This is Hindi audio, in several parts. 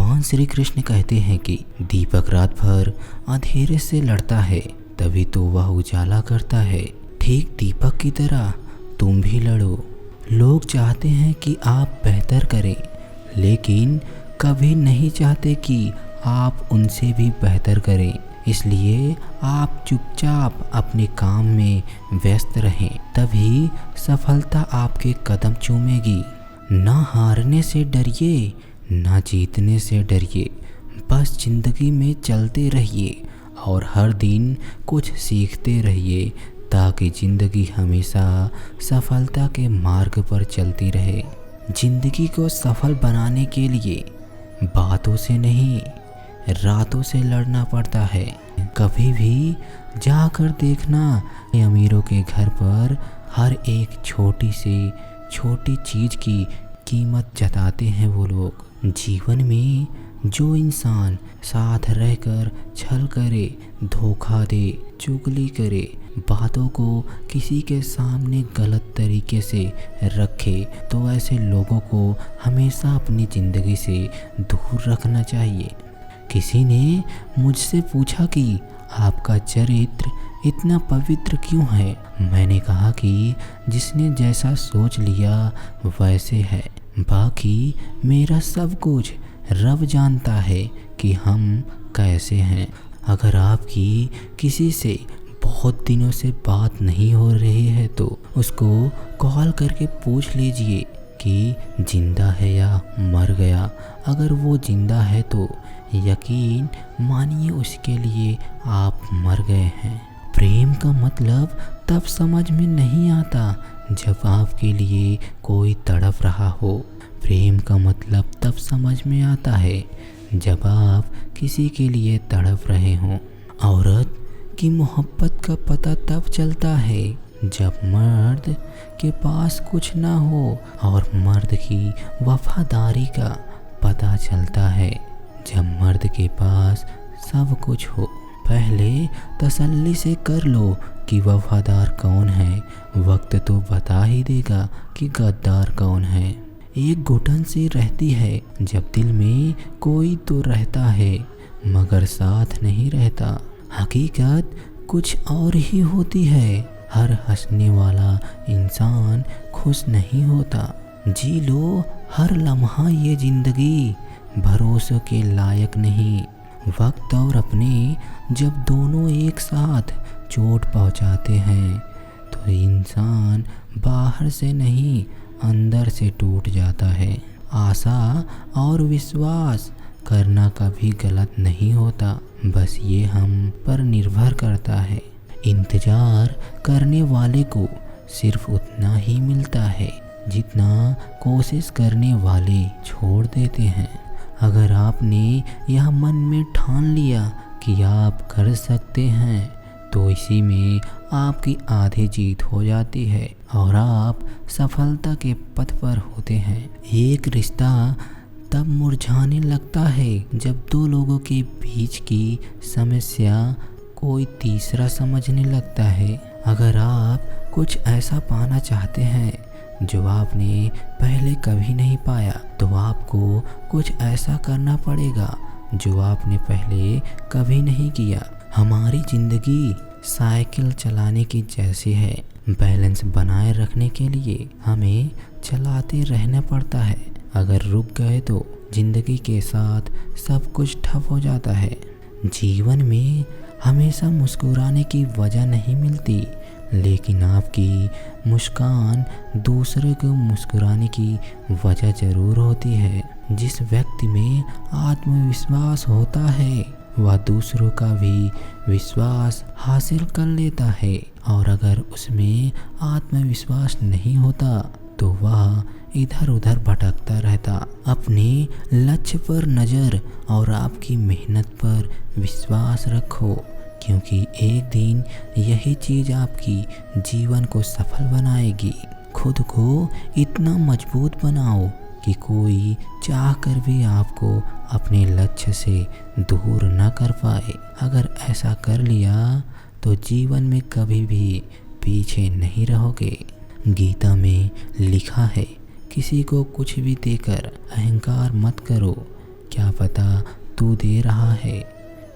भगवान श्री कृष्ण कहते हैं कि दीपक रात भर अंधेरे से लड़ता है, तभी तो वह उजाला करता है। ठीक दीपक की तरह तुम भी लड़ो। लोग चाहते हैं कि आप बेहतर करें, लेकिन कभी नहीं चाहते कि आप उनसे भी बेहतर करें। इसलिए आप चुपचाप अपने काम में व्यस्त रहें, तभी सफलता आपके कदम चूमेगी। ना हारने से डरिए, ना जीतने से डरिए, बस जिंदगी में चलते रहिए और हर दिन कुछ सीखते रहिए, ताकि ज़िंदगी हमेशा सफलता के मार्ग पर चलती रहे। ज़िंदगी को सफल बनाने के लिए बातों से नहीं, रातों से लड़ना पड़ता है। कभी भी जाकर देखना, अमीरों के घर पर हर एक छोटी से छोटी चीज़ की कीमत जताते हैं वो लोग। जीवन में जो इंसान साथ रहकर छल करे, धोखा दे, चुगली करे, बातों को किसी के सामने गलत तरीके से रखे, तो ऐसे लोगों को हमेशा अपनी ज़िंदगी से दूर रखना चाहिए। किसी ने मुझसे पूछा कि आपका चरित्र इतना पवित्र क्यों है? मैंने कहा कि जिसने जैसा सोच लिया वैसे है, बाकी मेरा सब कुछ रब जानता है कि हम कैसे हैं। अगर आपकी किसी से बहुत दिनों से बात नहीं हो रही है तो उसको कॉल करके पूछ लीजिए कि जिंदा है या मर गया। अगर वो जिंदा है तो यकीन मानिए उसके लिए आप मर गए हैं। प्रेम का मतलब तब समझ में नहीं आता जब आपके लिए कोई तड़प रहा हो। प्रेम का मतलब तब समझ में आता है जब आप किसी के लिए तड़प रहे हों। औरत की मोहब्बत का पता तब चलता है जब मर्द के पास कुछ ना हो, और मर्द की वफादारी का पता चलता है जब मर्द के पास सब कुछ हो। पहले तसल्ली से कर लो कि वफादार कौन है, वक्त तो बता ही देगा कि गद्दार कौन है। एक घुटन सी रहती है जब दिल में कोई तो रहता है मगर साथ नहीं रहता। हकीकत कुछ और ही होती है। हर हंसने वाला इंसान खुश नहीं होता। जी लो हर लम्हा ये जिंदगी भरोसे के लायक नहीं। वक्त और अपने जब दोनों एक साथ चोट पहुंचाते हैं तो इंसान बाहर से नहीं अंदर से टूट जाता है। आशा और विश्वास करना कभी गलत नहीं होता, बस ये हम पर निर्भर करता है। इंतज़ार करने वाले को सिर्फ उतना ही मिलता है जितना कोशिश करने वाले छोड़ देते हैं। अगर आपने यह मन में ठान लिया कि आप कर सकते हैं तो इसी में आपकी आधी जीत हो जाती है और आप सफलता के पथ पर होते हैं। एक रिश्ता तब मुरझाने लगता है जब दो लोगों के बीच की समस्या कोई तीसरा समझने लगता है। अगर आप कुछ ऐसा पाना चाहते हैं जो आपने पहले कभी नहीं पाया, तो आपको कुछ ऐसा करना पड़ेगा जो आपने पहले कभी नहीं किया। हमारी ज़िंदगी साइकिल चलाने की जैसी है। बैलेंस बनाए रखने के लिए हमें चलाते रहना पड़ता है। अगर रुक गए तो ज़िंदगी के साथ सब कुछ ठप हो जाता है। जीवन में हमेशा मुस्कुराने की वजह नहीं मिलती, लेकिन आपकी मुस्कान दूसरे को मुस्कुराने की वजह ज़रूर होती है। जिस व्यक्ति में आत्मविश्वास होता है वह दूसरों का भी विश्वास हासिल कर लेता है, और अगर उसमें आत्मविश्वास नहीं होता तो वह इधर उधर भटकता रहता। अपने लक्ष्य पर नज़र और आपकी मेहनत पर विश्वास रखो, क्योंकि एक दिन यही चीज़ आपकी जीवन को सफल बनाएगी। खुद को इतना मजबूत बनाओ कि कोई चाह कर भी आपको अपने लक्ष्य से दूर न कर पाए। अगर ऐसा कर लिया तो जीवन में कभी भी पीछे नहीं रहोगे। गीता में लिखा है, किसी को कुछ भी देकर अहंकार मत करो, क्या पता तू दे रहा है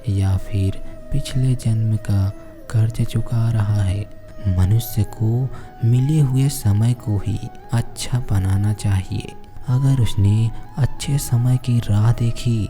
या फिर पिछले जन्म का कर्ज चुका रहा है। मनुष्य को मिले हुए समय को ही अच्छा बनाना चाहिए। अगर उसने अच्छे समय की राह देखी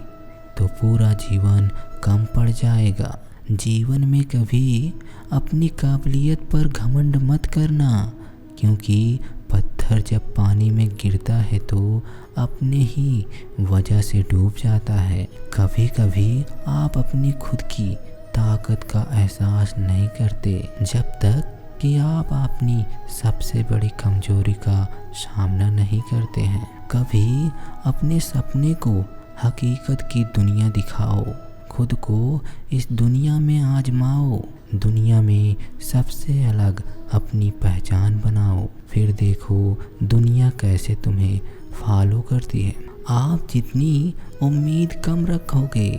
तो पूरा जीवन कम पड़ जाएगा। जीवन में कभी अपनी काबिलियत पर घमंड मत करना, क्योंकि पत्थर जब पानी में गिरता है तो अपने ही वजह से डूब जाता है। कभी कभी आप अपनी खुद की ताकत का एहसास नहीं करते जब तक कि आप अपनी सबसे बड़ी कमजोरी का सामना नहीं करते हैं। कभी अपने सपने को हकीकत की दुनिया दिखाओ, खुद को इस दुनिया में आजमाओ, दुनिया में सबसे अलग अपनी पहचान बनाओ, फिर देखो दुनिया कैसे तुम्हें फॉलो करती है। आप जितनी उम्मीद कम रखोगे,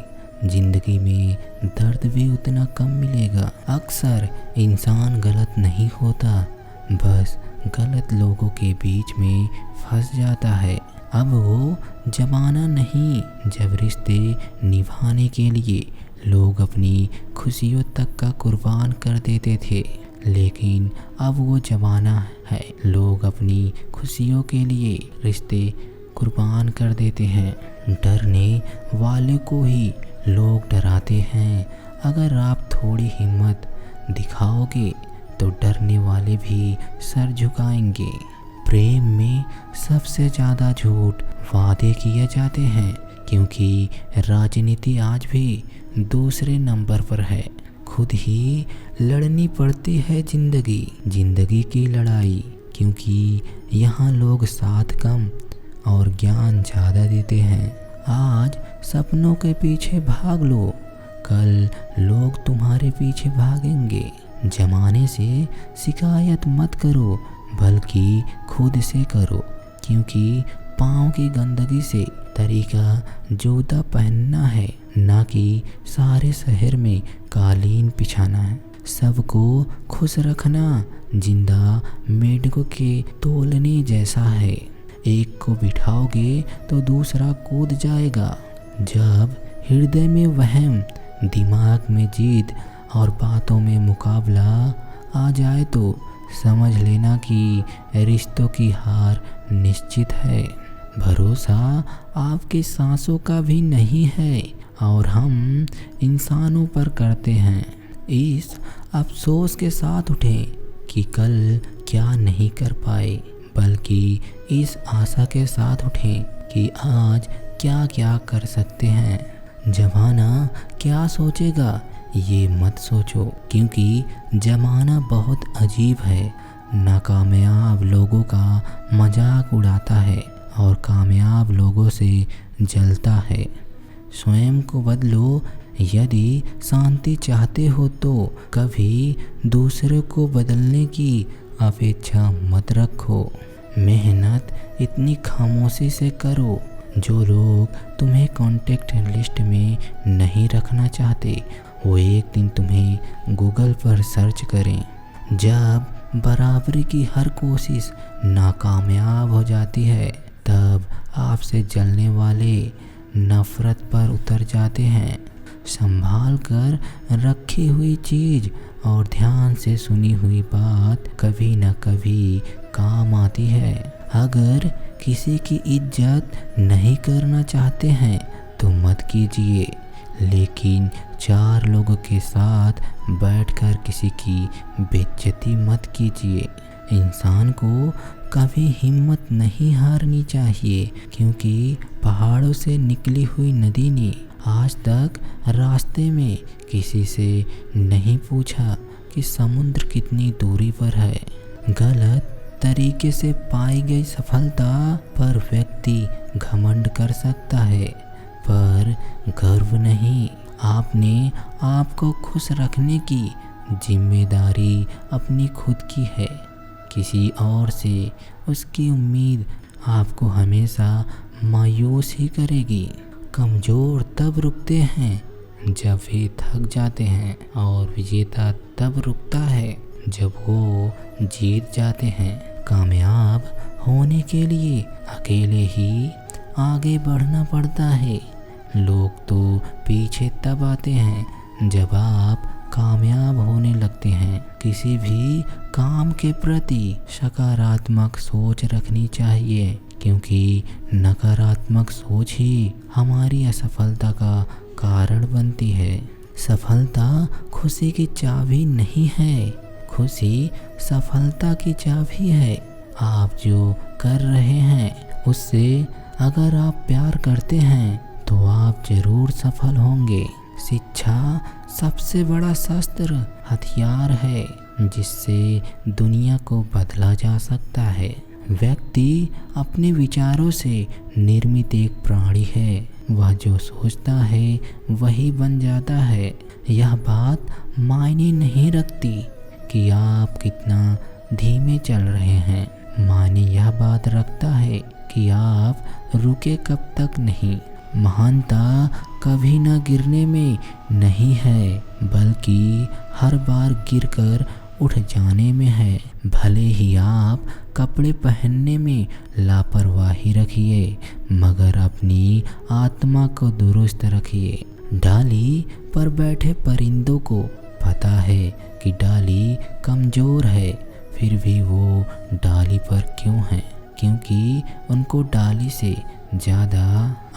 जिंदगी में दर्द भी उतना कम मिलेगा। अक्सर इंसान गलत नहीं होता, बस गलत लोगों के बीच में फंस जाता है। अब वो जमाना नहीं जब रिश्ते निभाने के लिए लोग अपनी खुशियों तक का कुर्बान कर देते थे, लेकिन अब वो जमाना है लोग अपनी खुशियों के लिए रिश्ते कुर्बान कर देते हैं। डरने वाले को ही लोग डराते हैं। अगर आप थोड़ी हिम्मत दिखाओगे तो डरने वाले भी सर झुकाएंगे। प्रेम में सबसे ज़्यादा झूठ वादे किए जाते हैं, क्योंकि राजनीति आज भी दूसरे नंबर पर है। खुद ही लड़नी पड़ती है जिंदगी की लड़ाई, क्योंकि यहाँ लोग साथ कम और ज्ञान ज़्यादा देते हैं। आज सपनों के पीछे भाग लो, कल लोग तुम्हारे पीछे भागेंगे। जमाने से शिकायत मत करो, बल्कि खुद से करो, क्योंकि पाँव की गंदगी से तरीका जूता पहनना है, ना कि सारे शहर में कालीन बिछाना है। सबको खुश रखना जिंदा मेंढकों के तोलने जैसा है। एक को बिठाओगे तो दूसरा कूद जाएगा। जब हृदय में वहम, दिमाग में जिद और बातों में मुकाबला आ जाए तो समझ लेना कि रिश्तों की हार निश्चित है। भरोसा आपकी सांसों का भी नहीं है और हम इंसानों पर करते हैं। इस अफसोस के साथ उठें कि कल क्या नहीं कर पाए, बल्कि इस आशा के साथ उठें कि आज क्या क्या कर सकते हैं। जमाना क्या सोचेगा ये मत सोचो, क्योंकि जमाना बहुत अजीब है। नाकामयाब लोगों का मजाक उड़ाता है और कामयाब लोगों से जलता है। स्वयं को बदलो। यदि शांति चाहते हो तो कभी दूसरे को बदलने की अपेक्षा मत रखो। मेहनत इतनी खामोशी से करो, जो लोग तुम्हें कॉन्टेक्ट लिस्ट में नहीं रखना चाहते वो एक दिन तुम्हें गूगल पर सर्च करें। जब बराबरी की हर कोशिश नाकामयाब हो जाती है, तब आपसे जलने वाले नफरत पर उतर जाते हैं। संभाल कर रखी हुई चीज़ और ध्यान से सुनी हुई बात कभी न कभी काम आती है। अगर किसी की इज्जत नहीं करना चाहते हैं तो मत कीजिए, लेकिन चार लोगों के साथ बैठकर किसी की बेइज्जती मत कीजिए। इंसान को कभी हिम्मत नहीं हारनी चाहिए, क्योंकि पहाड़ों से निकली हुई नदी ने आज तक रास्ते में किसी से नहीं पूछा कि समुद्र कितनी दूरी पर है। गलत तरीके से पाई गई सफलता पर व्यक्ति घमंड कर सकता है, पर गर्व नहीं। आपने आपको खुश रखने की जिम्मेदारी अपनी खुद की है। किसी और से उसकी उम्मीद आपको हमेशा मायूस ही करेगी। कमज़ोर तब रुकते हैं जब वे थक जाते हैं, और विजेता तब रुकता है जब वो जीत जाते हैं। कामयाब होने के लिए अकेले ही आगे बढ़ना पड़ता है, लोग तो पीछे तब आते हैं जब आप कामयाब होने लगते हैं। किसी भी काम के प्रति सकारात्मक सोच रखनी चाहिए, क्योंकि नकारात्मक सोच ही हमारी असफलता का कारण बनती है। सफलता खुशी की चाबी नहीं है, खुशी सफलता की चाबी है। आप जो कर रहे हैं उससे अगर आप प्यार करते हैं तो आप जरूर सफल होंगे। शिक्षा सबसे बड़ा शस्त्र हथियार है जिससे दुनिया को बदला जा सकता है। व्यक्ति अपने विचारों से निर्मित एक प्राणी है। वह जो सोचता है वही बन जाता है। यह बात मायने नहीं रखती कि आप कितना धीमे चल रहे हैं, मायने यह बात रखता है कि आप रुके कब तक नहीं। महानता कभी न गिरने में नहीं है, बल्कि हर बार गिरकर उठ जाने में है। भले ही आप कपड़े पहनने में लापरवाही रखिए, मगर अपनी आत्मा को दुरुस्त रखिए। डाली पर बैठे परिंदों को पता है कि डाली कमज़ोर है, फिर भी वो डाली पर क्यों हैं? क्योंकि उनको डाली से ज़्यादा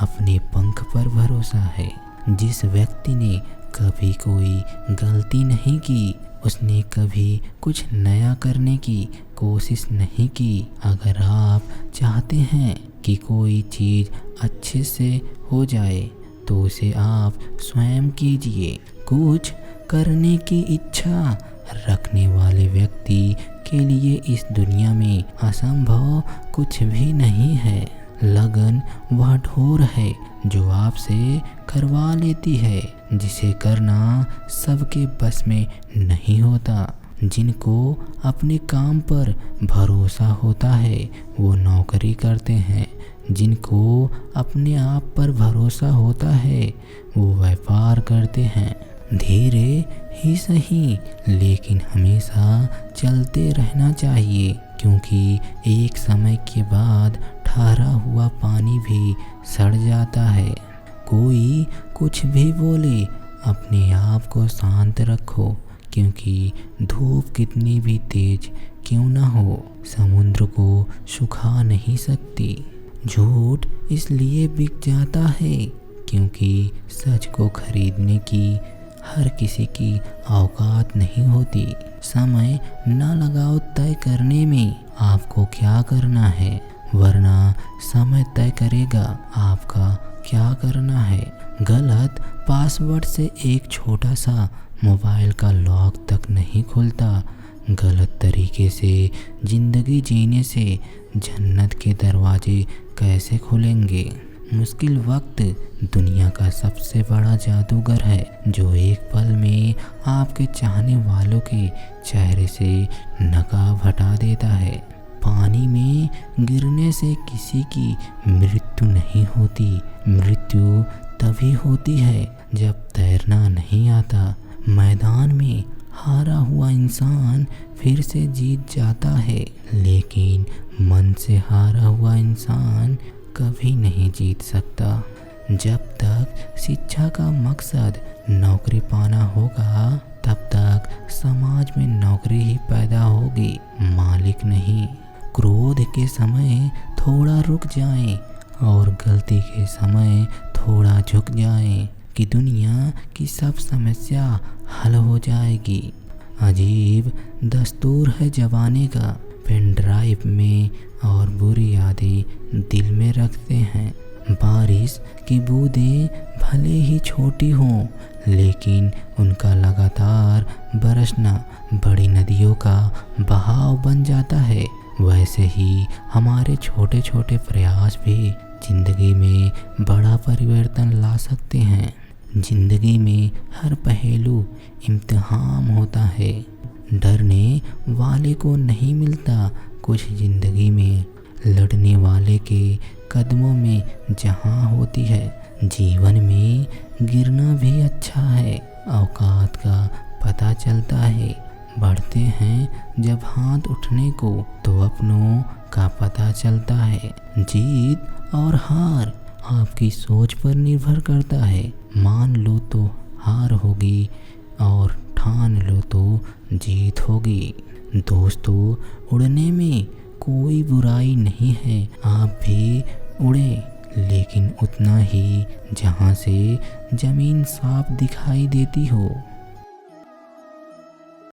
अपने पंख पर भरोसा है। जिस व्यक्ति ने कभी कोई गलती नहीं की, उसने कभी कुछ नया करने की कोशिश नहीं की। अगर आप चाहते हैं कि कोई चीज़ अच्छे से हो जाए तो उसे आप स्वयं कीजिए। कुछ करने की इच्छा रखने वाले व्यक्ति के लिए इस दुनिया में असंभव कुछ भी नहीं है। लगन वह ढोर है जो आपसे करवा लेती है, जिसे करना सबके बस में नहीं होता। जिनको अपने काम पर भरोसा होता है वो नौकरी करते हैं, जिनको अपने आप पर भरोसा होता है वो व्यापार करते हैं। धीरे ही सही लेकिन हमेशा चलते रहना चाहिए, क्योंकि एक समय के बाद ठहरा हुआ पानी भी सड़ जाता है। कोई कुछ भी बोले, अपने आप को शांत रखो, क्योंकि धूप कितनी भी तेज क्यों ना हो समुद्र को सुखा नहीं सकती। झूठ इसलिए बिक जाता है क्योंकि सच को खरीदने की हर किसी की औकात नहीं होती। समय न लगाओ तय करने में आपको क्या करना है, वरना समय तय करेगा आपका क्या करना है। गलत पासवर्ड से एक छोटा सा मोबाइल का लॉक तक नहीं खुलता। गलत तरीके से ज़िंदगी जीने से जन्नत के दरवाजे कैसे खुलेंगे। मुश्किल वक्त दुनिया का सबसे बड़ा जादूगर है, जो एक पल में आपके चाहने वालों के चेहरे से नकाब हटा देता है। पानी में गिरने से किसी की मृत्यु नहीं होती। मृत्यु तभी होती है जब तैरना नहीं आता। मैदान में हारा हुआ इंसान फिर से जीत जाता है, लेकिन मन से हारा हुआ इंसान कभी नहीं जीत सकता। जब तक शिक्षा का मकसद नौकरी पाना होगा, तब तक समाज में नौकरी ही पैदा होगी, मालिक नहीं। क्रोध के समय थोड़ा रुक जाएं और गलती के समय थोड़ा झुक जाएं कि दुनिया की सब समस्या हल हो जाएगी। अजीब दस्तूर है जवानी का, पेन ड्राइव में और बुरी यादें दिल में रखते हैं। बारिश की बूंदें भले ही छोटी हों, लेकिन उनका लगातार बरसना बड़ी नदियों का बहाव बन जाता है। वैसे ही हमारे छोटे छोटे प्रयास भी जिंदगी में बड़ा परिवर्तन ला सकते हैं। जिंदगी में हर पहलू इम्तिहान होता है। डरने वाले को नहीं मिलता कुछ जिंदगी में, लड़ने वाले के कदमों में जहां होती है। जीवन में गिरना भी अच्छा है, औकात का पता चलता है। बढ़ते हैं जब हाथ उठने को तो अपनों का पता चलता है। जीत और हार आपकी सोच पर निर्भर करता है। मान लो तो हार होगी और ठान लो तो जीत होगी। दोस्तों, उड़ने में कोई बुराई नहीं है। आप भी उड़े, लेकिन उतना ही जहाँ से ज़मीन साफ दिखाई देती हो।